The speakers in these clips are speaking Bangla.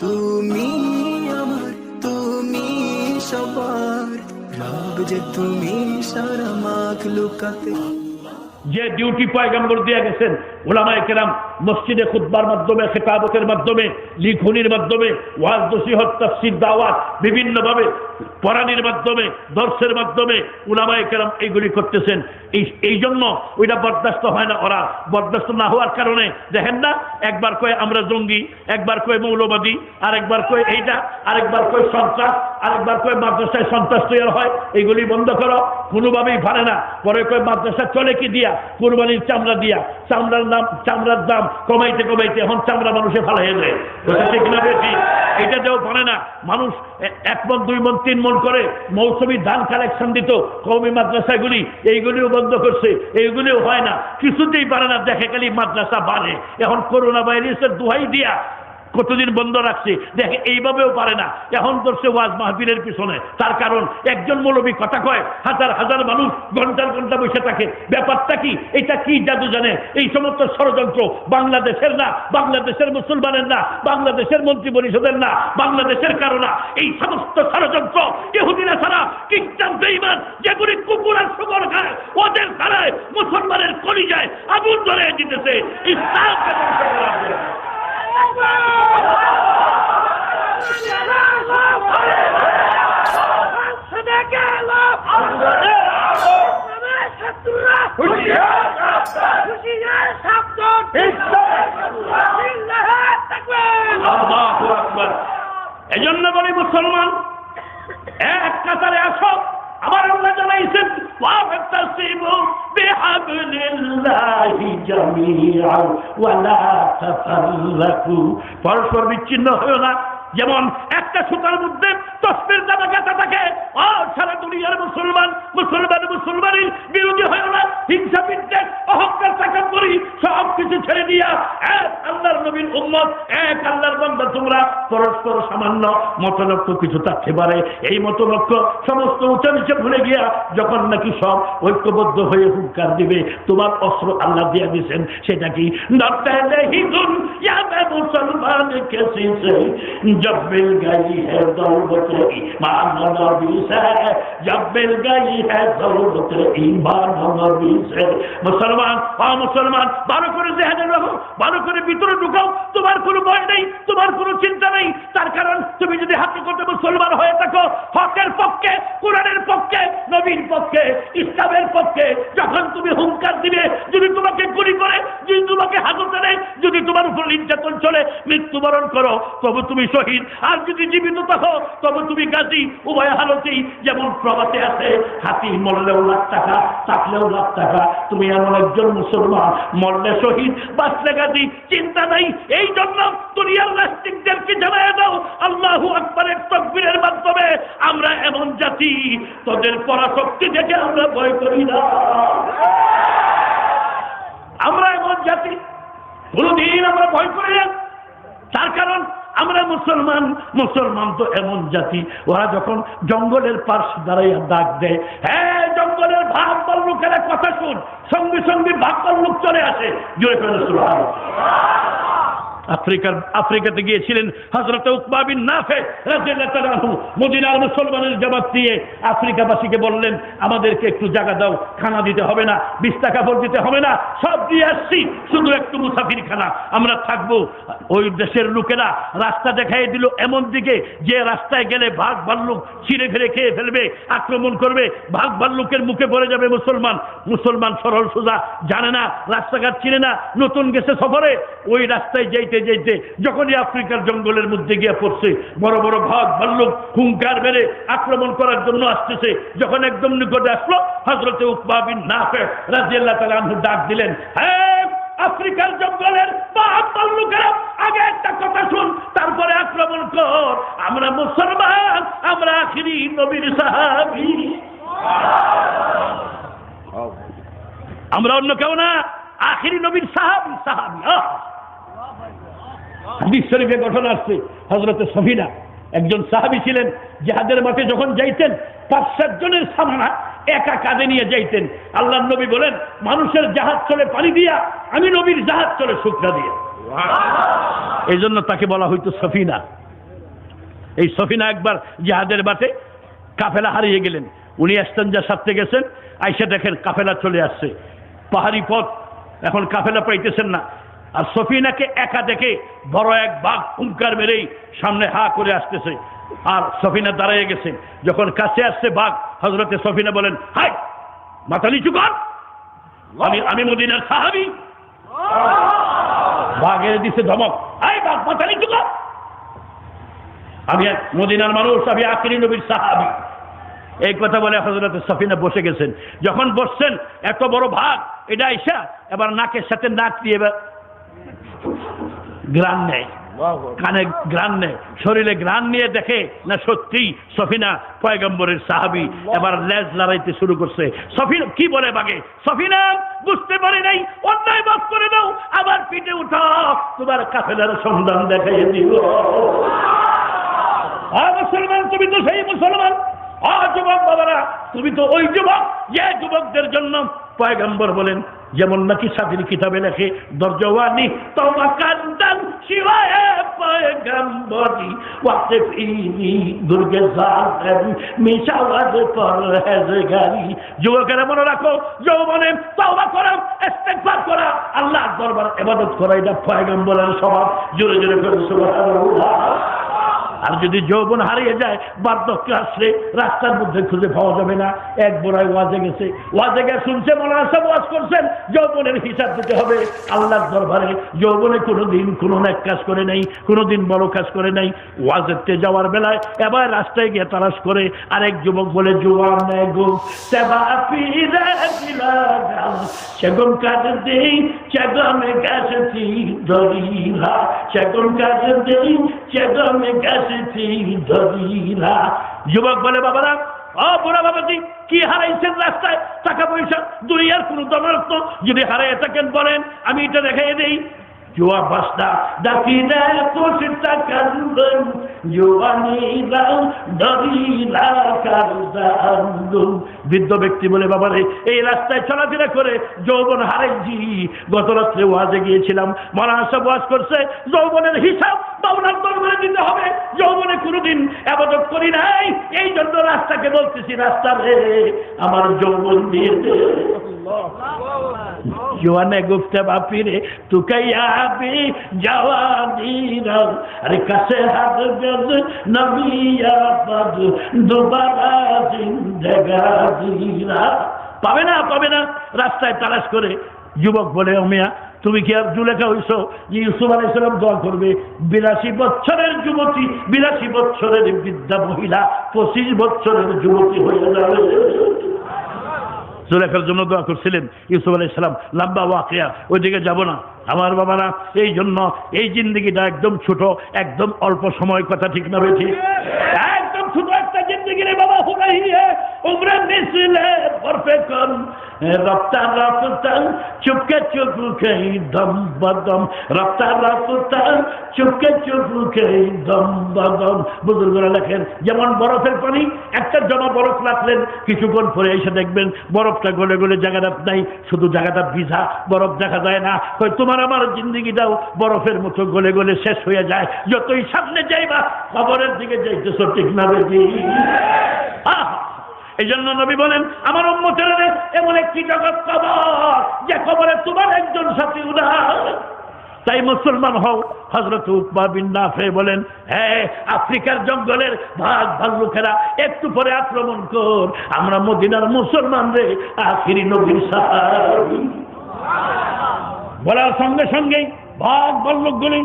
তুমি আমার, তুমি সবার রব, যে তুমি সারা মাখলুকাতে। যে ডিউটি পয়গম্বর দিয়ে গেছেন উলামায়ে কেরাম মসজিদে খুতবার মাধ্যমে, খেতাবতের মাধ্যমে, লিখনির মাধ্যমে, ওয়াজ নসিহত, তাফসীর, দাওয়াত বিভিন্নভাবে পড়ানির মাধ্যমে, দর্শের মাধ্যমে উলামায়ে কেরাম এইগুলি করতেছেন। এই জন্য ওইটা বরদাস্ত হয় না। ওরা বরদাস্ত না হওয়ার কারণে দেখেন না, একবার কয়ে আমরা জঙ্গি, একবার কয়ে মৌলবাদী, আরেকবার কয়ে এইটা, আরেকবার কয়ে সন্ত্রাস, আরেকবার কয়ে মাদ্রাসায় সন্ত্রাস তৈরি হয়। এইগুলি বন্ধ করো, কোনোভাবেই পারে না। পরে কয়ে মাদ্রাসা চলে কি দিয়া? কুরবানির চামড়া দিয়া। চামড়ার দাম কমাইতে কমাইতে এখন চামড়া মানুষে ফালাই দেয়। ঠিক না বেশি? এটা দেও পারে না। মানুষ 1 মণ 2 মণ 3 মণ করে মৌসুমী ধান কালেকশন দিত কওমি মাদ্রাসাগুলি, এইগুলিও বন্ধ করছে। এইগুলিও হয় না, কিছুতেই পারে না। দেখে খালি মাদ্রাসা বাড়ে। এখন করোনা ভাইরাসের দোহাই দিয়া কতদিন বন্ধ রাখছে, দেখে এইভাবেও পারে না। এখন করছে ওয়াজ মাহফিলের পিছনে। তার কারণ একজন মৌলবী কথা কয়, হাজার হাজার মানুষ ঘন্টার ঘন্টা বসে থাকে। ব্যাপারটা কি? এটা কি জাদু জানে? এই সমস্ত ষড়যন্ত্র বাংলাদেশের না, বাংলাদেশের মুসলমানের না, বাংলাদেশের মন্ত্রী পরিষদের না, বাংলাদেশের কারো না। এই সমস্ত ষড়যন্ত্র ইহুদিরা ছাড়া, খ্রিস্টান বেঈমান যেগুলি কুকুর আর শুকর খায়, ওদের ছাড়ায় মুসলমানের কলিজায় আগুন ধরে দিতেছে। ইসলামকে ধ্বংস করার জন্য। এজন্য বলি মুসলমান এক কাতারে আসো। আমার আল্লাহ জানাইছেন ওয়াতাসিমু বিহাবলিল্লাহি জামিআন ওয়া লা তাফাররাকু। পরস্পর বিচ্ছিন্ন হয়ো না। যেমন একটা সুতার মধ্যে তসবির দানা গাঁথা থাকে। সারা দুনিয়ার মুসলমান মুসলমানের বিরোধী হয়ো না। হিংসা বিদ্বেষ অহংকার তাকাব্বুরি সব কিছু ছেড়ে দিয়া এক আল্লাহর নবীর উম্মত, এক আল্লাহর বান্দা তোমরা। পরস্পর সামান্য মতলক্ষ্য কিছু থাকতে পারে, এই মতলক্ষ্য সমস্ত উঁচা নিচে ভুলে গিয়া যখন নাকি সব ঐক্যবদ্ধ হয়ে হুঙ্কার দিবে, তোমার অস্ত্র আল্লাহ দিয়ে দিয়েছেন। সেটা কি? মুসলমান কেসে जब मिल गई है दौलत ईमान नबी से, जब मिल गई है दौलत ईमान नबी से। मुसलमान मुसलमान ভালো করে জেহাদে রাখো, ভালো করে ভিতরে ঢুকাও। তোমার কোনো ভয় নেই, তোমার কোনো চিন্তা নেই। তার কারণ তুমি যদি হাকিকতে মুসলমান হয়ে থাকো, হকের পক্ষে, কোরআনের পক্ষে, নবীর পক্ষে, ইসলামের পক্ষে, যখন তুমি হুঙ্কার দিবে, যদি তোমাকে গুলি করে, যদি তোমাকে হাজতে নেই, যদি তোমার উপর নির্যাতন চলে, মৃত্যুবরণ করো, তবে তুমি শহীদ। আর যদি জীবিত থাকো তবে তুমি গাজী। উভয় হালতেই যেমন প্রবাসে আছে, হাতি মরলেও লাখ টাকা, থাকলেও লাখ টাকা। তুমি এমন একজন মুসলমান, মরলে শহীদ, বাঁচলে গাজী, চিন্তা নাই। এই জন্য দুনিয়ার নাস্তিকদেরকে জানায় দাও আল্লাহু আকবারের তাকবীরের মাধ্যমে আমরা এমন জাতি, তোদের পরাশক্তি দেখে আমরা ভয় করি না। আমরা এমন জাতি, কোনদিন আমরা ভয় করি না। তার কারণ আমরা মুসলমান তো এমন জাতি, ওরা যখন জঙ্গলের পাশ দাঁড়াইয়া ডাক দেয়, হ্যাঁ জঙ্গলের ভাগ লোকেরা কথা শুন, সঙ্গে সঙ্গে ভাগ লোক চলে আসে। জোরে ফেলে সুবহানাল্লাহ। আফ্রিকাতে গিয়েছিলেন হযরত উকবা বিন নাফে রাদিয়াল্লাহু তাআলা আনহু। মদিনার মুসলমানের জবাব দিয়ে আফ্রিকাবাসীকে বললেন, আমাদেরকে একটু জায়গা দাও, খানা দিতে হবে না, বিস্তা কাপড় দিতে হবে না, সব দিয়ে আসছি, শুধু একটু মুসাফির খানা, আমরা থাকবো। ওই দেশের লোকেরা রাস্তা দেখাই দিল এমন দিকে যে রাস্তায় গেলে বাঘ ভাল্লুক ছিঁড়ে ফেলে খেয়ে ফেলবে, আক্রমণ করবে, বাঘ ভাল্লুকের মুখে পড়ে যাবে মুসলমান সরল সোজা, জানে না, রাস্তাঘাট চিনে না, নতুন গেছে সফরে। ওই রাস্তায় যাইতে যাইতে যখনই আফ্রিকার জঙ্গলের মধ্যে গিয়ে পড়ছে, বড় বড় বাঘ ভাল্লুক হুঙ্কার মেরে আক্রমণ করার জন্য আসতেছে। যখন একদম নিকটে আসলো, হযরত উকবা বিন নাফে রাদিয়াল্লাহু তাআলা আনহু ডাক দিলেন, হ্যাঁ আফ্রিকার জঙ্গলের বাঘ ভাল্লুকেরা, আগে একটা কথা শুন, তারপরে আক্রমণ কর। আমরা মুসলমান, আমরা আখিরি নবীর সাহাবী, আমরা অন্য কেউ না, আখিরি নবীর সাহাবী। হাদিস শরীফে ঘটনা আসছে, হযরত সফিনা একজন সাহাবী ছিলেন, জিহাদের মাঠে যখন যাইতেন 5-7 জনের সামনা একা কাঁধে নিয়ে যাইতেন। আল্লাহর নবী বলেন, মানুষের জাহাজ চলে পানি দিয়া, আমি নবীর জাহাজ চলে শুকনা দিয়া। এই জন্য তাকে বলা হইতো সফিনা। এই সফিনা একবার জিহাদের বাটে কাফেলা হারিয়ে গেলেন, উনি এস্তেঞ্জা সারতে গেছেন, আইসা দেখেন কাফেলা চলে আসছে, পাহাড়ি পথ, এখন কাফেলা পাইতেছেন না। আর সফিনাকে একা দেখে বড় এক বাঘ হুঙ্কার মেরেই সামনে হা করে আসতেছে, আর সফিনা দাঁড়িয়ে গেছে। যখন কাছে আসছে বাঘ, হযরতে সফিনা বলেন, হাই মাথা নিচু কর, আমি মদিনার সাহাবী। বাঘের দিছে ধমক, আই বাঘ মাথা নিচু কর, আমি এক মদিনার মানুষ, আমি আখিরি নবীর সাহাবী। এই কথা বলে হযরতে সফিনা বসে গেছেন। যখন বসছেন, এত বড় ভাগ এটা আইসা এবার নাকের সাথে নাক দিয়ে গ্রান নেয়, কানে গ্রান নেয়, শরীরে গ্রান নিয়ে দেখে না সত্যি সফিনা পয়গম্বরের সাহাবী। এবার লেজ লড়াইতে শুরু করছে। সফিনা কি বলে বাগে, সফিনা বুঝতে পারি নাই, অন্যায় মাফ করে দাও, আবার পিঠে উঠাও, তোমার কাফেলার সন্ধান দেখাই দিব। মুসলমান, তুমি তো সেই মুসলমান। যুবক বাবারা, তুমি তো ওই যুবক যে যুবকদের জন্য পয়গম্বর বলেন, যেমন নাকি সাদির কিতাবে লেখে, দরজওয়ানি তওবা কান্দান শিওয়ায়ে পয়গম্বরি ওয়াকফিনি দুর্গে জান মিশাওয়াজ পরহেজগারি। যুবকেরা মনে রাখো, যৌবনে তওবা করা, ইস্তেগফার করা, আল্লাহর দরবারে ইবাদত করা, এটা পয়গম্বরের স্বভাব। জোরে জোরে করে সুবহানাল্লাহ। আর যদি যৌবন হারিয়ে যায়, বার্ধক্য আসলে রাস্তার মধ্যে খুঁজে পাওয়া যাবে না। এক বোরায় ওয়াজে গেছে, ওয়াজে গিয়ে শুনছে মৌলানা সাহেব ওয়াজ করছেন, যৌবনের হিসাব দিতে হবে আল্লাহর দরবারে। যৌবনে কোনোদিন কোনো নেক কাজ করে নাই, কোনোদিন বড় কাজ করে নাই। ওয়াজেতে যাওয়ার বেলায় এবার রাস্তায় গিয়ে তালাশ করে, আরেক যুবক বলে, জুয়ানে গো সেবা ফিরে দিলাম সেগম কাজ দেই চেগমে গেছি দরিলা, সেগম কাজ দেই চেগমে গেছি দরিলা। যুবক বলে, বাবারা, বুড়া বাবাজি, কি হারাইছেন রাস্তায়? টাকা পয়সা, দুনিয়ার কোন দমরত্ব যদি হারাইয়া থাকেন বলেন, আমি এটা দেখাই দেই। জুয়া বাসটা ডাকি দেয় কোশটা কান্দন, জুয়ানিরা দরিলা কারদান্দন। বৃদ্ধ ব্যক্তি বলে, বাবারে, এই রাস্তায় চলাফেরা করে যৌবন হারাইছি। গত রাত্রে ওয়াজে গিয়েছিলাম, মৌলানা সাহেব ওয়াজ করছে, যৌবনের হিসাব মাওলার দরবারে দিতে হবে। যৌবনে কোনোদিন ইবাদত করি নাই, এই জন্য রাস্তাকে বলতেছি, রাস্তা রে আমার যৌবন দিয়ে দে। জোয়ানে গুপ্তে বাপিরে তুকাইয়াবি জওয়ানিরা, আরে কাছে হাত গজ নবিয়া পদ দুবারা জিন্দেগানিরা। পাবে না, পাবে না, রাস্তায় তালাশ করে। যুবক বলে, ও মিয়া, তুমি কি আর জুলেখা হইছো যে ইউসুফ আলাইহিস সালাম দোয়া করবে? 82 বছরের যুবতী, 82 বছরের বৃদ্ধা মহিলা 25 বছরের যুবতী হয়ে যাবে। জুলেখার জন্য দোয়া করছিলেন ইউসুফ আলাইহিস সালাম। লম্বা ওয়াকিয়া, ওইদিকে যাব না আমার বাবারা। এই জন্য এই জিন্দগিটা একদম ছোট, একদম অল্প সময়, কথা ঠিক না বেঠিক? একদম ছোট একটা জিন্দগি রে বাবা। হুনাই উমরে মিসলে পারফেকশন রফতা রফতা চুপকে চুপকে দম বদম, রফতা রফতা চুপকে চুপকে দম বদম। বুজুর্গরা লেখেন, যেমন বরফের পানি, একটা জমা বরফ রাখলেন, কিছুক্ষণ পরে এসে দেখবেন বরফটা গলে গলে জায়গাটা নাই, শুধু জায়গাটা ভিজা, বরফ দেখা যায় না। তোমার আমার জিন্দগিটাও বরফের মতো গলে গলে শেষ হয়ে যায়। যতই সামনে যাইবা খবরের দিকে যাইতেছ, ঠিক না বেশি? এই জন্য নবী বলেন, আমার উম্মতের এমন একটি জগৎ কবর, যে কবরে তোমার একজন সাথী উদার। তাই মুসলমান হও। হযরত উকবা বিন নাফে বলেন, হ্যাঁ, আফ্রিকার জঙ্গলের ভাগ ভাল্লুকেরা একটু পরে আক্রমণ কর, আমরা মদিনার মুসলমান রে আখিরি নবীর সাহাবী। বলার সঙ্গে সঙ্গেই ভাগ ভাল্লুকগুলি,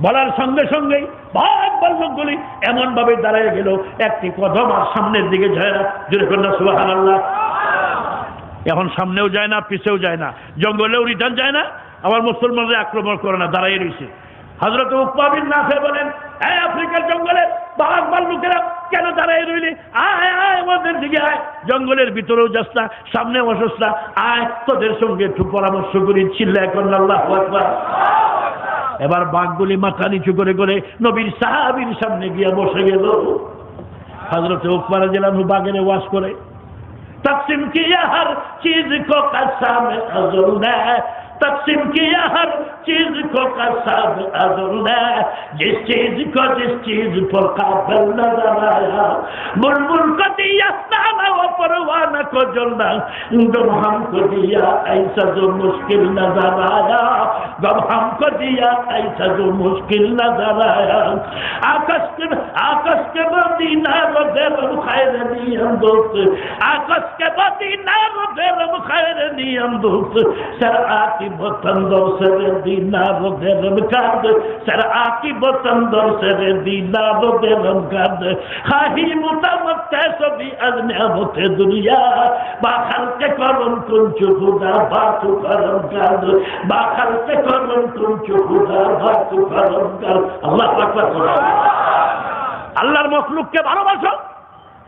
বলার সঙ্গে সঙ্গেই ভাগ ভাল্লুকগুলি এমন ভাবে দাঁড়ায় গেল, একটি কদম আর সামনের দিকে যায় না। জোরে কন্যা সুবহানাল্লাহ। এখন সামনেও যায় না, পিছেও যায় না, জঙ্গলেও রিটার্ন যায় না, আবার মুসলমানরা আক্রমণ করে না, দাঁড়াই রয়েছে। হযরত উকবা বিন নাফে বলেন, এই আফ্রিকার জঙ্গলে বাঘ ভাল্লুকেরা কেন দাঁড়াই রইলি? আয় আয়, আমাদের দিকে আয়। জঙ্গলের ভিতরেও যাস না, সামনে বসস না, আয়, তোদের সঙ্গে একটু পরামর্শ করি। চিল্লায় করেন আল্লাহু আকবার। এবার বাঘগুলি মাথা নিচু করে করে নবীর সাহাবীর সামনে গিয়ে বসে গেল। হযরত উকবা রাদিয়াল্লাহু আনহু বাঘের ওয়াজ করে, तकसीम किया हर चीज को कसम अज़ल ने, तकसीम किया हर चीज को कसब अजुल्ला, जिस चीज को जिस चीज पर काबिल नजर आया, बुलबुल को दिया नाना वो परवाना को जलना, गम हमको दिया ऐसा जो मुश्किल नजर आया, गम हमको दिया ऐसा जो मुश्किल नजर आया। आकाश के मदीना रो बेरम खैर नियम दोस्त, आकाश के मदीना रो बेरम खैर नियम दोस्त, सर आकी बतंदर से दीना रो बेरम काद, सर आकी बतंदर से दीना रो बेरम काद, खाही मुतमत्ते सभी अज़नियत दुनिया, बाखल के करम कुंच खुदा बातु करम काद, बाखल के करम कुंच खुदा बातु करम काद। अल्लाह আকবার। আল্লাহর মখলুককে ভালোবাসো,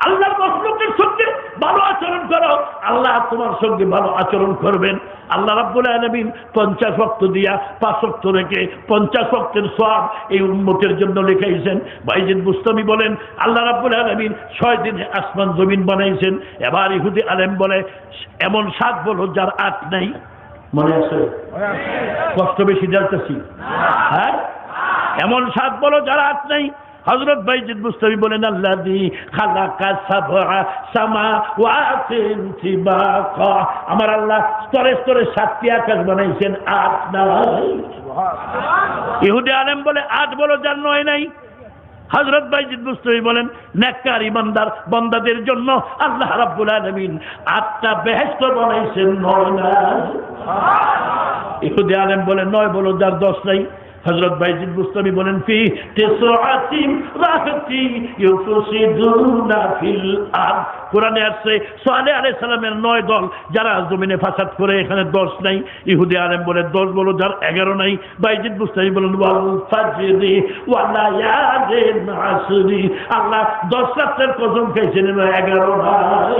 আল্লাহর মখলুকের সঙ্গে ভালো আচরণ করো, আল্লাহ তোমার সঙ্গে ভালো আচরণ করবেন। আল্লাহ রাব্বুল আলামিন 50 ওয়াক্ত দিয়া 5 ওয়াক্ত রেখে 50 ওয়াক্তের সওয়াব এই উম্মতের জন্য লিখাইছেন। বাইজিদ বুস্তামি বলেন আল্লাহ রাব্বুল আলামিন 6 দিনে আসমান জমিন বানাইছেন। এবার ইহুদি আলেম বলে এমন 7 বলো যার 8 নাই, মনে আছে? কষ্ট বেশি জ্বালতেছি, হ্যাঁ? এমন 7 বলো যার 8 নাই। হযরত বাইজিদ বুস্তামি বলেন আল্লাযী খালাকা সাবআ সামাওয়াতিন তিবাকা, আমার আল্লাহ স্তরে স্তরে 7টি আকাশ বানাইছেন, 8 নাই। ইহুদি আলেম বলে 8 বলো যার 9 নাই। হযরত বাইজিদ বুস্তামি বলেন নেককার ইমানদার বান্দাদের জন্য আল্লাহ রাব্বুল আলামিন 8টা বেহেশত বানাইছেন, 9 নাই। ইহুদি আলেম বলে 9 বলো যার 10 নাই। হযরত বাইজিদ বুস্তামি বলেন ফি তিসআতিন রাহতি ইউফসিদুনা ফিল আরদ, কোরআনে আছে সালেহ আলাইহিস সালামের 9 দল যারা জমিনে ফাসাদ করে, এখানে 10 নাই। ইহুদি আলেম বলে 10 বলো যার 11 নাই। বাইজিদ বুস্তামি বলেন ওয়াল ফাজরি ওয়া লায়ালিন আসরি, আল্লাহ 10 রাতের কসম খাইছেন, 11 নাই।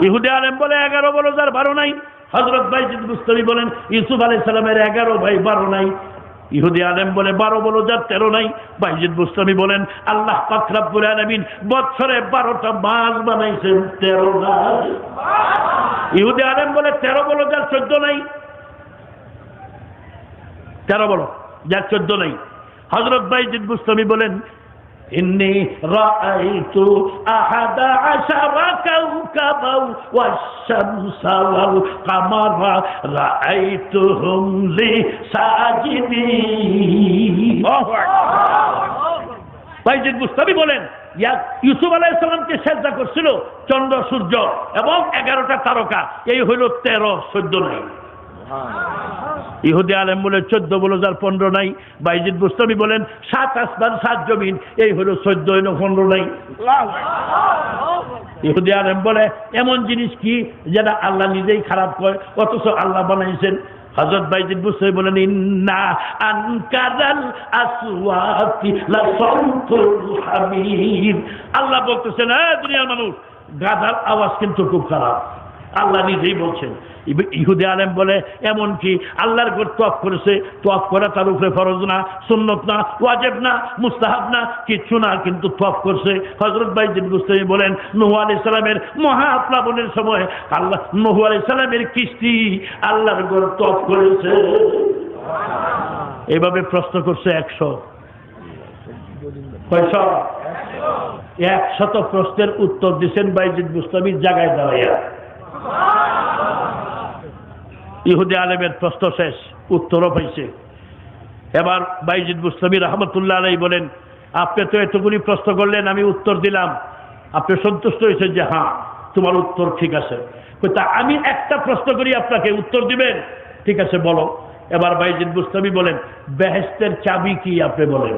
ইহুদি আলেম বলে 11 বলো যার 12 নাই। হযরত বাইজিদ বুস্তামি বলেন ইউসুফ আলাইহিস সালামের 11 ভাই 12 নাই। ইহুদি আলেম বলে 12 বলো যার 13 নাই। বাইজিদ বুস্তামি বলেন আল্লাহ পাক রব্বুল আলামিন বছরে 12টা মাস বানাইছেন, 13 নাই। ইহুদি আলেম বলে 13 বলো যার 14 নাই। 13 বলো যার 14 নাই। হযরত বাইজিদ বুস্তামি বলেন ইন্নী রাআইতু আহাদা আশারা কাওকাবাও ওয়াশ-শামসা ওয়াল কামারা রাআইতুহুম লি সাজিদিন। বাইজিদ বুস্তামি বলেন ইউসুফ আলাইহিস সালামকে সিজদা করছিল চন্দ্র সূর্য এবং 11টা তারকা, এই হইল 13, 14 নাই। ইহুদি আলেম বলে 14 বলো যার 15 নাই। বাইজিদ বুস্তামি বলেন 7 আসমান 7 জমিন, এই হলো 14, 15 নাই। ইহুদি আলেম বলে এমন জিনিস কি যেটা আল্লাহ নিজেই খারাপ করে অথচ আল্লাহ বানাইছেন। হযরত বাইজিদ বুস্তামি বলেন ইন্না আনকারাল আসওয়াতি লা সাউতুল হামির, আল্লাহ বলতেছেন দুনিয়ার মানুষ গাধার আওয়াজ কিন্তু খুব খারাপ, আল্লাহ নিজেই বলছেন। ইহুদি আলেম বলে এমন কি আল্লাহর ঘর তওয়াফ করেছে, তওয়াফ করা তার উপরে ফরজ না, সুন্নত না, ওয়াজিব না, মুস্তাহাব না, কিছু না, কিন্তু তওয়াফ করছে। হযরত বাইজিদ বুস্তামি বলেন নূহ আলাইহিস সালামের মহাপ্লাবনের সময় আল্লাহ নূহ আলাইহিস সালামের কিস্তি আল্লাহর ঘর তওয়াফ করেছে। এইভাবে প্রশ্ন করছে 100 প্রশ্নের উত্তর দিচ্ছেন বাইজিদ বুস্তামির জায়গায় দাঁড়াইয়া। ইহুদি আলেমের প্রশ্ন শেষ, উত্তরও পাইছে। এবার বাইজিদ বুস্তামি রাহমাতুল্লাহ আলাইহি বলেন আপনি তো এতগুলি প্রশ্ন করলেন, আমি উত্তর দিলাম, আপনি সন্তুষ্ট হয়েছেন যে হ্যাঁ তোমার উত্তর ঠিক আছে, তা আমি একটা প্রশ্ন করি আপনাকে, উত্তর দিবেন? ঠিক আছে বলো। এবার বাইজিদ বুস্তামি বলেন বেহেশতের চাবি কি আপনি বলেন।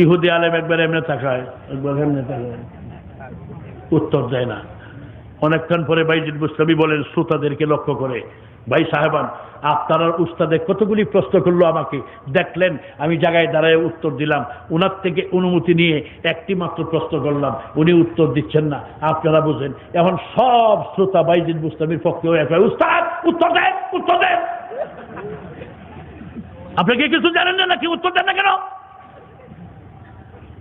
ইহুদি আলেম একবার এমনি তাকায়, একবার এমনি তাকায়, উত্তর দেয় না। অনেকক্ষণ পরে বাইজিদ বুস্তামি বলেন শ্রোতাদেরকে লক্ষ্য করে, ভাই সাহেবান আপনার উস্তাদে কতগুলি প্রশ্ন করলো আমাকে, দেখলেন আমি জায়গায় দাঁড়ায় উত্তর দিলাম, উনার থেকে অনুমতি নিয়ে একটি মাত্র প্রশ্ন করলাম, উনি উত্তর দিচ্ছেন না, আপনারা বুঝেন। এখন সব শ্রোতা বাইজিদ বুস্তামির পক্ষে উস্তাদ উত্তর দেন, উত্তর দেন। আপনাকে কিছু জানেন না নাকি, উত্তর দেন না কেন?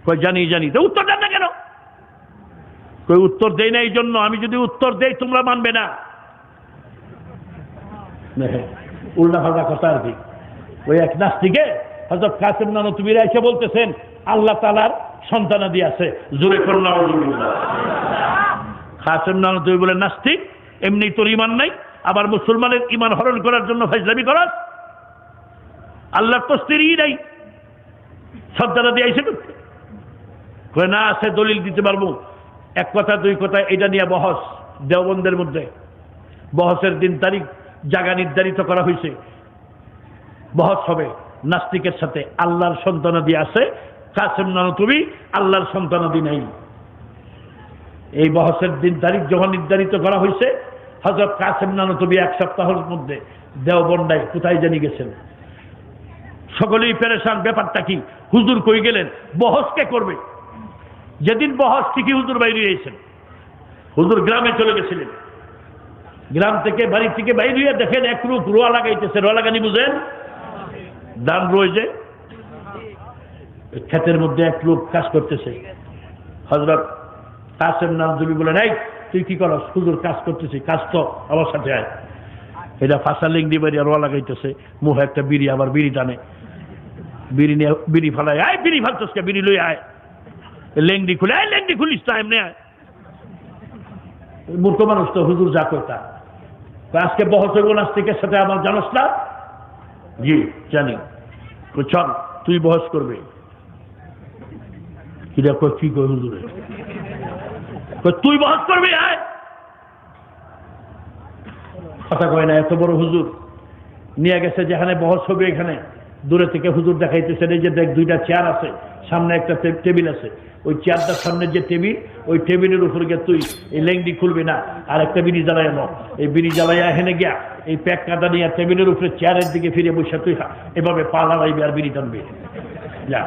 কই জানি জানি, তো উত্তর দেন না কেন? কই উত্তর দেই না এই জন্য, আমি যদি উত্তর দেই তোমরা মানবে না, উল্টা ফাল্টা কথা আর কি। ওই এক নাস্তিকে হযরত কাসেম নানতুবীরা এসে বলতেছেন আল্লাহ তাআলার সন্তানাদি আছে, জোরে করুন নাউযুবিল্লাহ। কাসেম নানতুবী বলে নাস্তিক, এমনি তোর ঈমান নাই, আবার মুসলমানের ঈমান হরণ করার জন্য ফাজলামি করাস। আল্লাহর তো স্ত্রী নাই, সন্তানাদি আইছে করতে কয় না আছে, দলিল দিতে পারবো। এক কথা দুই কথা এটা নিয়ে বহস দেওবন্দের মধ্যে। বহসের দিন তারিখ জায়গা নির্ধারিত করা হয়েছে, বহস হবে নাস্তিকের সাথে। আল্লাহর সন্তানাদি আছে, কাসেম নানতুবী আল্লাহর সন্তানাদি নাই। এই বহসের দিন তারিখ যখন নির্ধারিত করা হয়েছে, হযরত কাসেম নানতুবী এক সপ্তাহের মধ্যে দেওবন্দায় কোথায় জানি গেছেন। সকলেই পেরেশান, ব্যাপারটা কি, হুজুর কই গেলেন, বহস কে করবে। যেদিন বহস ঠিকই হুজুর বাইরে এসেছেন। হুজুর গ্রামে চলে গেছিলেন, গ্রাম থেকে বাড়ি থেকে বাইরে দেখেন এক লোক রোয়া লাগাইতেছে। রোয়া লাগানি বুঝেন, ধান রয়েছে ক্ষেতের মধ্যে এক লোক কাজ করতেছে। হযরত কাসেম নানতুবী বলেন এই তুই কি করস? হুজুর কাজ করতেছি। কাজ তো আমার সাথে আয়। এটা ফাঁসা লিঙ্গি বাড়ি রোয়া লাগাইতেছে, মুহে একটা বিড়ি, আবার বিড়ি টানে, বিড়ি নিয়ে বিড়ি ফালায়, আয় বিড়ি ফালতোস কে, বিড়ি লই আয়। লেংডি খুলে, আয় লেংডি খুলিস তো এমনি আয়। মূর্খ মানুষ তো, হুজুর যা কইতা। আজকে বহস হইব নাস্তিকের সাথে আমার, জানোস না? জি জানি। চল তুই বহস করবে। কিরা কই কি কই হুজুরে, তুই বহস করবি আয়। কথা কয় না, এত বড় হুজুর নিয়ে গেছে যেখানে বহস হবে, এখানে দূরে থেকে হুজুর দেখাইতেছেন এই যে দেখ দুইটা চেয়ার আছে, সামনে একটা টেবিল আছে, ওই চেয়ারটার সামনে যে টেবিল, ওই টেবিলের উপরে গিয়ে তুই এই লেংডি খুলবি না, আর একটা বিড়ি জ্বালাই আনো। এই বিড়ি জ্বালাইয়া হেনে গিয়া এই প্যাক কাটা নিয়ে টেবিলের উপরে চেয়ারের দিকে ফিরে বসে তুই এভাবে পা লাগাইবি আর বিড়ি টানবি। যা,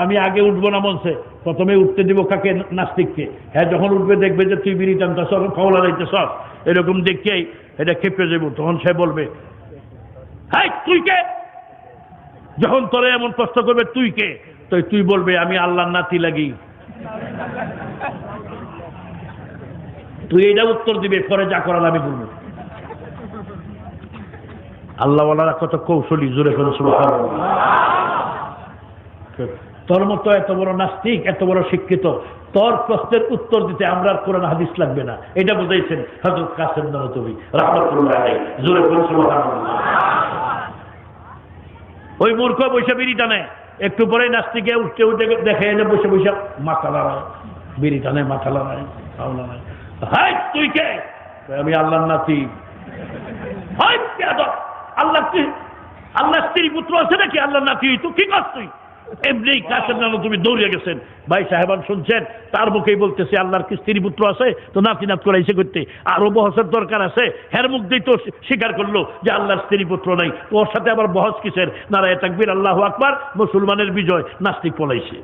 আমি আগে উঠবো না মঞ্চে, প্রথমে উঠতে দিব কাকে? নাস্তিককে। হ্যাঁ, যখন উঠবে দেখবে যে তুই বিড়ি টানতেছ, ফাওলা লাইতেছ, এরকম দেখেই এটা খেপে যাবো। তখন সে বলবে হাই তুই কে? যখন তোরে এমন প্রশ্ন করবে তুই কে, তো তুই বলবে আমি আল্লাহর নাতি লাগি। তুই এইটা উত্তর দিবে, পরে যা করার আমি বলবো। আল্লাহওয়ালারা কত কৌশলী, জোরে করে সুবহানাল্লাহ। তোর মতো এত বড় নাস্তিক, এত বড় শিক্ষিত, তোর প্রশ্নের উত্তর দিতে আমরা কোরআন হাদিস লাগবে না, এটা বুঝাইছেন হযরত কাসেম নানতুবী রাহমাতুল্লাহ আলাইহি। জোরে করে সুবহানাল্লাহ। ওই মূর্খ বসে বিড়ি টানে, একটু পরে নাস্তিকে উঠতে উঠে দেখে এনে বসে বসে মাথা লড়ায়, বিড়ি টানে, মাথা লড়ায়, হাই তুই কে? আমি আল্লাহর নাতি। হাই আল্লাহ স্ত্রী পুত্র আছে নাকি আল্লাহর নাতি? তুই কি কর? তুই এমনি কাসেম নানতুবী দৌড়িয়ে গেছেন। ভাই সাহেবান শুনছেন, তার মুখেই বলতেছে আল্লাহর কি স্ত্রী পুত্র আছে? তো নাতি নাত করাইছে করতে, আরো বহসের দরকার আছে। হের মুখ দিয়ে তো স্বীকার করলো যে আল্লাহর স্ত্রী পুত্র নাই, ওর সাথে আবার বহস কিসের? নারায়ে তাকবীর, আল্লাহু আকবার, মুসলমানের বিজয়, নাস্তিক পলাইছে।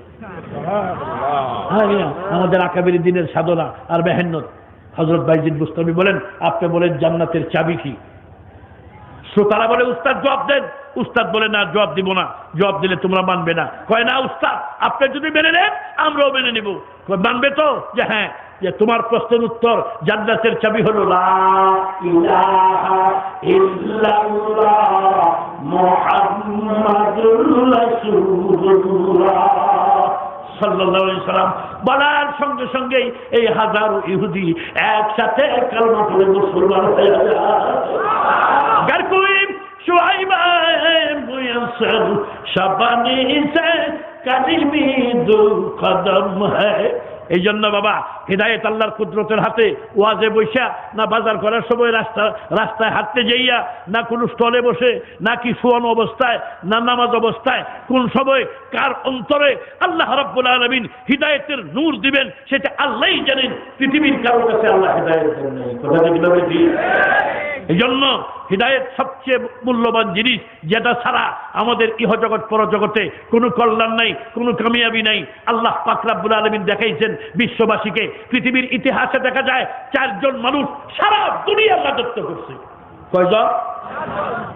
আমাদের আকাবেরী দিনের সাধনা আর মেহনত। হযরত বাইজিদ বুস্তামি বলেন, আপনি বলেন জান্নাতের চাবি কি? শ্রোতারা বলে উস্তাদ জবাব দেন। উস্তাদ বলে না, জবাব দিব না, জবাব দিলে তোমরা মানবে না। কয় না উস্তাদ, আপনি যদি মেনে নেন আমরাও মেনে নিব। মানবে তো? যে হ্যাঁ, যে তোমার প্রশ্নের উত্তর জান্নাতের চাবি হলো লা ইলাহা ইল্লাল্লাহ মুহাম্মাদুর রাসূলুল্লাহ সাল্লাল্লাহু আলাইহি সাল্লাম বলার সঙ্গে সঙ্গেই এই হাজারো ইহুদি একসাথে কালেমা পড়ে মুসলমান হয়ে যায়। গারকুইম শুআইবা মুয়াসসর শাবানি সে কাদিমি দু কদম হ্যায়। এই জন্য বাবা, হিদায়েত আল্লাহর কুদরতের হাতে। ওয়াজে বৈশা না বাজার করার সময় রাস্তায় হাঁটতে যাইয়া, না কোনো স্টলে বসে, না কি শোয়ানো অবস্থায়, না নামাজ অবস্থায়, কোন সময় কার অন্তরে আল্লাহ রাব্বুল আলামিন হিদায়েতের নূর দিবেন সেটা আল্লাহই জানেন। পৃথিবীর কারোর কাছে আল্লাহ হিদায়েত দেন নাই। কথা ঠিক না বেশি? এই জন্য হিদায়েত সবচেয়ে মূল্যবান জিনিস, যেটা ছাড়া আমাদের ইহজগৎ পরজগতে কোনো কল্যাণ নাই, কোনো কামিয়াবি নাই। আল্লাহ পাক রব্বুল আলামিন দেখাইছেন বিশ্ববাসীকে। পৃথিবীর ইতিহাসে দেখা যায় 4 জন মানুষ সারা দুনিয়ার রাজত্ব করছে। কয়জন?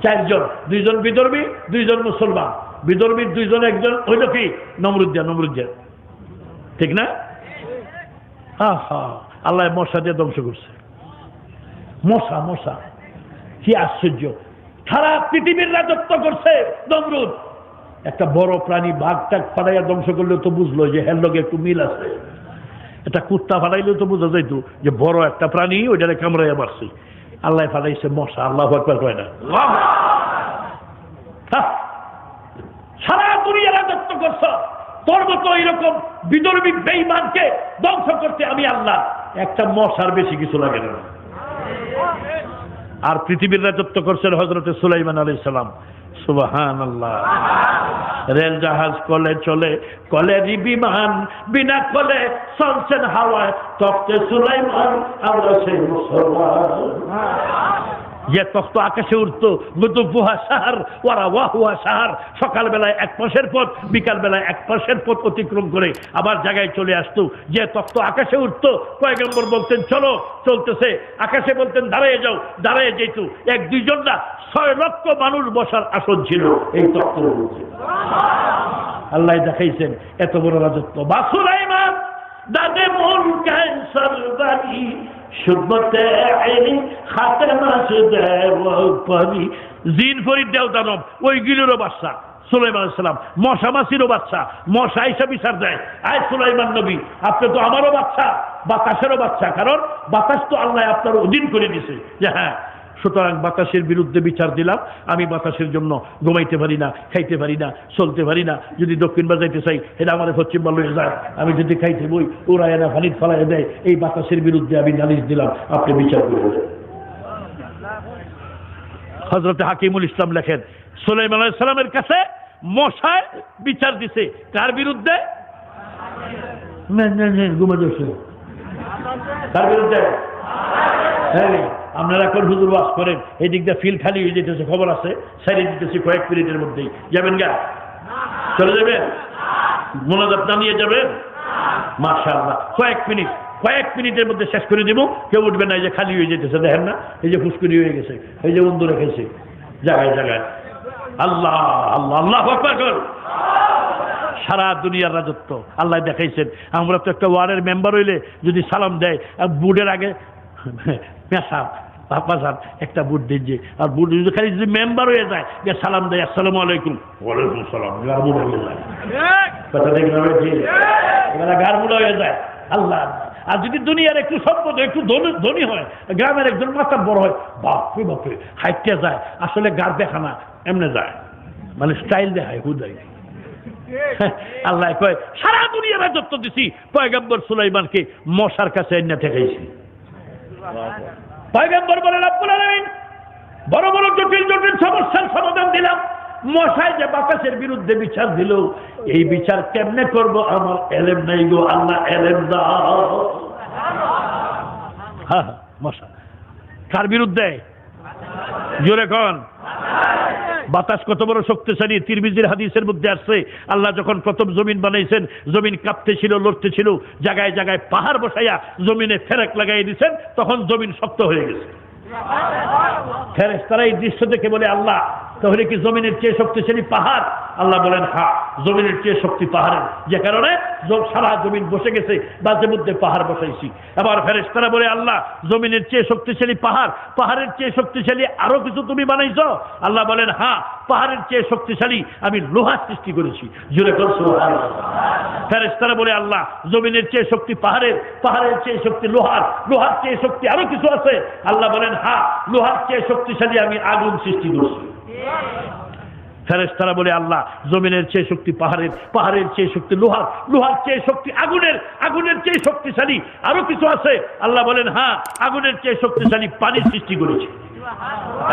4 জন। 2 জন বিধর্মী, 2 জন মুসলমান। বিধর্মীর 2 জন, একজন হইল কি নমরুদ্দিন, ঠিক না? হ্যাঁ, আল্লাহ মশা দিয়ে ধ্বংস করছে। মশা কি আশ্চর্য, সারা পৃথিবীর রাজত্ব করছে নমরুদ। একটা বড় প্রাণী বাঘটাক ফাড়াইয়া ধ্বংস করলেও তো বুঝলো যে হের লগে একটু মিল আছে। একটা কুত্তা ফাড়াইলেও তো বোঝা যাইতো যে বড় একটা প্রাণী ওইটারে কামড়াইয়া মারছে। আল্লাহ ফাড়াইছে মশা, আল্লাহ আকবার কয় না। সারা দুনিয়া রাজত্ব করছ, তোর মতো এরকম বিদর্মী বেঈমানকে ধ্বংস করতে আমি আল্লাহ একটা মশার বেশি কিছু লাগে না। আর পৃথিবীর রাজত্ব করছেন হযরত সুলাইমান আলাইহিস সালাম। সুবহানাল্লাহ। রেল জাহাজ কলে চলে, কলেরই বিমান বিনা কলে চলছেন হাওয়ায়, তখতে সুলাইমান আমরা সেই মুসলমান। যে তখ্ত আকাশে উঠতো, গুদুবুহা শাহর ওয়ারা ওয়াহুয়া শাহর, সকাল বেলায় এক মাসের পথ, বিকাল বেলায় এক মাসের পথ অতিক্রম করে আবার জায়গায় চলে আসতো। যে তখ্ত আকাশে উঠতো, পয়গম্বর বলতেন চলো, চলতেছে। আকাশে বলতেন দাঁড়িয়ে যাও, দাঁড়িয়ে যেত। এক দুইজন না, 6 লক্ষ মানুষ বসার আসন ছিল এই তখ্তের মধ্যে। আল্লাহ দেখাইছেন এত বড় রাজত্ব। বাসুলাইমান দাদে মন ক্যান্সার বাড়ি সুবতে আইনি খাতেমাস দেবপরি, জিন ফরিদ দেও দানব ওইগুলোরও বাচ্চা সুলাইমান আলাইহিস সালাম, মশা মাছিরও বাচ্চা। মশা হিসাব বিচার দেয়, আয় সুলাইমান নবী আপনি তো আমারও বাচ্চা, বাতাসেরও বাচ্চা, কারণ বাতাস তো আল্লাহ আপনার অধীন করে দিয়েছে যে হ্যাঁ। সুতরাং বাতাসের বিরুদ্ধে বিচার দিলাম। আমি বাতাসের জন্য ঘুমাইতে পারি না, খাইতে পারি না, চলতে পারি না। যদি দক্ষিণ বাজাইতে চাই এটা আমার পশ্চিম বাংলায় যায়। আমি যদি খাইতে বই ওরা এরা ফানির ফলাই দেয়। এই বাতাসের বিরুদ্ধে আমি নালিশ দিলাম, আপনি বিচার করবেন। হযরত হাকিমুল ইসলাম লেখেন সুলাইমান আলাইহিস সালামের কাছে মশায় বিচার দিছে, কার বিরুদ্ধে? ঘুমে যাচ্ছে কার বিরুদ্ধে? হ্যাঁ, আপনারা এখন হুজুর ওয়াজ করেন, এই দিক দিয়ে ফিল খালি হয়ে যেতেছে, খবর আছে, সাইডে দিতেছি কয়েক মিনিটের মধ্যেই। যাবেন গা? চলে যাবেন? মোনাজাত না নিয়ে যাবেন? মাশাআল্লাহ, কয়েক মিনিটের মধ্যে শেষ করে দিব। কেউ উঠবে না, এই যে খালি হয়ে যেতেছে, দেখেন না এই যে ফুসকুনি হয়ে গেছে, এই যে বন্ধু রেখেছে জায়গায় জায়গায়। আল্লাহ আল্লাহ আল্লাহু আকবার। সারা দুনিয়ার রাজত্ব আল্লাহ দেখাইছেন। আমরা তো একটা ওয়ার্ডের মেম্বার হইলে যদি সালাম দেয়, বুটের আগে পেশাব বাপাসার একটা বুট দিচ্ছে, আর বুট যদি খালি যদি মেম্বার হয়ে যায় যে সালাম দেয় আসসালামু আলাইকুম, ওয়ালাইকুম সালাম, গারমুড়া হয়ে যায়। কথা দেখলাম এবার গারমুড়া হয়ে যায়। আল্লাহ। আর যদি দুনিয়ার একটু সম্পদ একটু ধনী হয়, গ্রামের একজন মাথা বড় হয়, বাপরে বাপরে হাইটে যায়, আসলে গার দেখা না, এমনে যায়, মানে স্টাইল দেখায় হুদাই। আল্লাহ কয় সারা দুনিয়া রাজত্ব দিছি, পয়গম্বর সুলাইমানকে মশার কাছে এনে ঠেকাইছি। পয়গম্বর বলেন রব্বুল আলামিন বড় বড় জটিল জটিল সমস্যার সমাধান দিলাম, মশায় যে বাতাসের বিরুদ্ধে বিচার দিল, এই বিচার কেমনে করব আমার এলেম নাই গো আল্লাহ, এলেম দাও। হ্যাঁ, মশা কার বিরুদ্ধে? জোরে কোন? বাতাস কত বড় শক্তিশালী। তিরমিজির হাদিসের মধ্যে আসছে, আল্লাহ যখন প্রথম জমিন বানাইছেন, জমিন কাঁপতেছিল, লড়তেছিল, জায়গায় জায়গায় পাহাড় বসাইয়া জমিনে ফেরেক লাগাই দিয়েছেন, তখন জমিন শক্ত হয়ে গেছে। ফেরেশতারা এই দৃশ্য দেখে বলে আল্লাহ তাহলে কি জমিনের চেয়ে শক্তিশালী পাহাড়? আল্লাহ বলেন হ্যাঁ, জমিনের চেয়ে শক্তি পাহাড়ের, যে কারণে সারা জমিন বসে গেছে, মাঝে মধ্যে পাহাড় বসাইছি। আবার ফেরেশতারা বলে আল্লাহ জমিনের চেয়ে শক্তিশালী পাহাড়, পাহাড়ের চেয়ে শক্তিশালী আরো কিছু তুমি বানাইছো? আল্লাহ বলেন হ্যাঁ, পাহাড়ের চেয়ে শক্তিশালী আমি লোহা সৃষ্টি করেছি। জোরে বল সুবহানাল্লাহ। ফেরেশতারা বলে আল্লাহ জমিনের চেয়ে শক্তি পাহাড়ের, পাহাড়ের চেয়ে শক্তি লোহার, লোহার চেয়ে শক্তি আরো কিছু আছে। আল্লাহ বলেন হ্যাঁ, লোহার চেয়ে শক্তিশালী আমি আগুন সৃষ্টি করছি। ফেরেশতারা বলে আল্লাহ জমিনের চেয়ে শক্তি পাহাড়ের, পাহাড়ের চেয়ে শক্তি লোহার, লোহার চেয়ে শক্তি আগুনের, আগুনের চেয়ে শক্তিশালী আরো কিছু আছে। আল্লাহ বলেন হ্যাঁ, আগুনের চেয়ে শক্তিশালী পানির সৃষ্টি করেছে।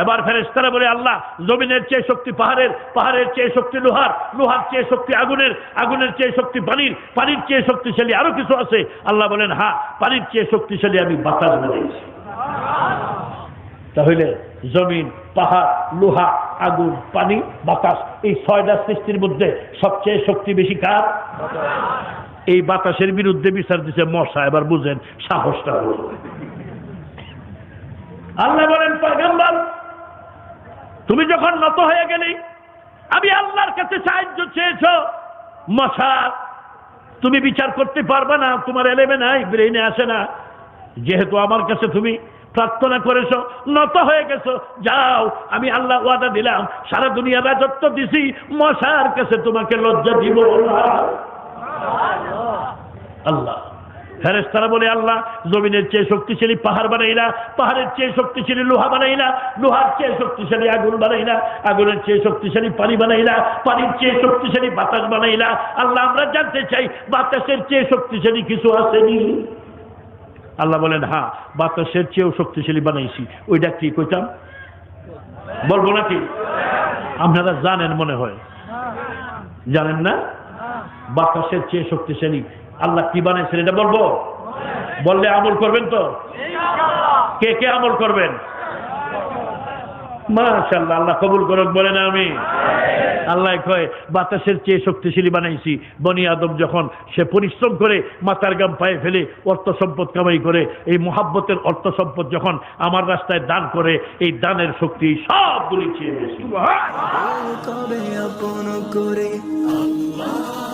এবার ফেরেশতারা বলে আল্লাহ জমিনের চেয়ে শক্তি পাহাড়ের, পাহাড়ের চেয়ে শক্তি লোহার, লোহার চেয়ে শক্তি আগুনের, আগুনের চেয়ে শক্তি পানির, পানির চেয়ে শক্তিশালী আরো কিছু আছে। আল্লাহ বলেন হ্যাঁ, পানির চেয়ে শক্তিশালী আমি বাতাস বানিয়েছি। তাহলে জমিন, পাহাড়, লোহা, আগুন, পানি, বাতাস, এই 6টা সৃষ্টির মধ্যে সবচেয়ে শক্তি বেশি কার? এই বাতাসের বিরুদ্ধে বিচার দিছে মশা। এবার বুঝেন সাহসটা। আল্লাহ বলেন পয়গম্বর তুমি যখন নত হয়ে গেলি, আমি আল্লাহর কাছে সাহায্য চেয়েছ, মশা তুমি বিচার করতে পারবে না, তোমার এলেমে নাই, ব্রেইনে আসে না, যেহেতু আমার কাছে তুমি প্রার্থনা করেছো, নত হয়ে গেছো, যাও, আমি আল্লাহ ওয়াদা দিলাম, সারা দুনিয়া রাজত্ব দিছি, মশার কাছে তোমাকে লজ্জা দিব না। আল্লাহ ফেরেশতারা বলে, আল্লাহ জমিনের চেয়ে শক্তিশালী পাহাড় বানাইলা, পাহাড়ের চেয়ে শক্তিশালী লোহা বানাইলা, লোহার চেয়ে শক্তিশালী আগুন বানাইলা, আগুনের চেয়ে শক্তিশালী পানি বানাইলা, পানির চেয়ে শক্তিশালী বাতাস বানাইলা। আল্লাহ আমরা জানতে চাই বাতাসের চেয়ে শক্তিশালী কিছু আসেনি? আল্লাহ বলেন, হ্যাঁ, বাতাসের চেয়েও শক্তিশালী বানাইছি। ওইটা কি কইতাম? বলবো নাকি? আপনারা জানেন মনে হয়, জানেন না? বাতাসের চেয়ে শক্তিশালী আল্লাহ কি বানাইছেন এটা বলবো? বললে আমল করবেন তো? কে কে আমল করবেন? মাশাআল্লাহ, আল্লাহ কবুল করুক, বলেন আমি। আল্লাহ কয় বাতাসের চেয়ে শক্তিশালী বানাইছি। বনি আদম যখন সে পরিশ্রম করে মাথার গাম পায়ে ফেলে অর্থ সম্পদ কামাই করে, এই মোহাব্বতের অর্থ সম্পদ যখন আমার রাস্তায় দান করে, এই দানের শক্তি সবগুলি চেয়ে বেশি। কবে আপন করে আল্লাহ